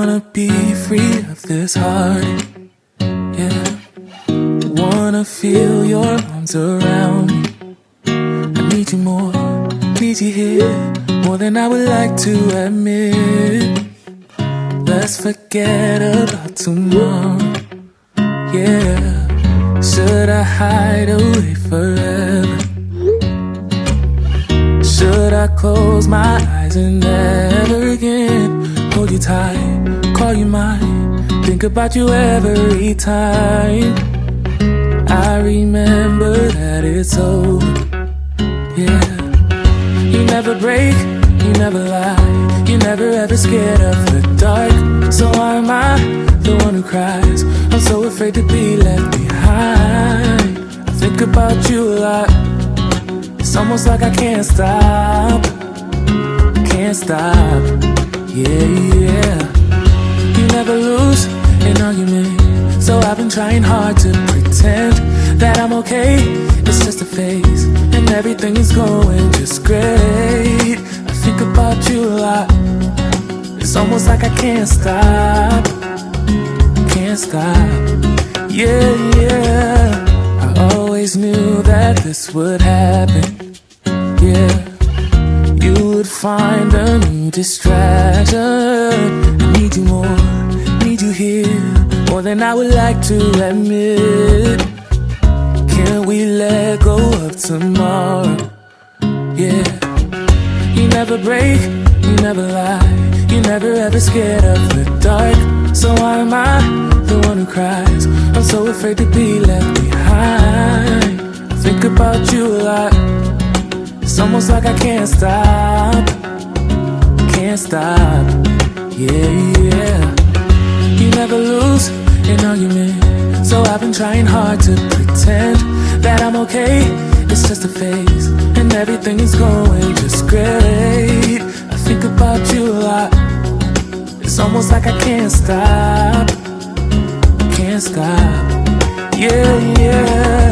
Wanna be free of this heart, yeah. Wanna feel your arms around me. I need you more, need you here, more than I would like to admit. Let's forget about tomorrow, yeah. Should I hide away forever? Should I close my eyes and never again hold you tight, call you mine, think about you every time? I remember that it's over, yeah. You never break, you never lie, you never ever scared of the dark. So why am I the one who cries? I'm so afraid to be left behind. I think about you a lot, it's almost like I can't stop, yeah, yeah. You never lose an argument, so I've been trying hard to pretend that I'm okay. It's just a phase, and everything is going just great. I think about you a lot, it's almost like I can't stop, yeah, yeah. I always knew that this would happen, yeah. You would find a new distraction. I need you more, need you here, more than I would like to admit. Can we let go of tomorrow, yeah. You never break, you never lie, you never ever scared of the dark. So why am I the one who cries? I'm so afraid to be left behind. I think about you a lot, it's almost like I can't stop, yeah, yeah. You never lose an argument, so I've been trying hard to pretend that I'm okay. It's just a phase, and everything is going just great. I think about you a lot, it's almost like I can't stop, yeah, yeah.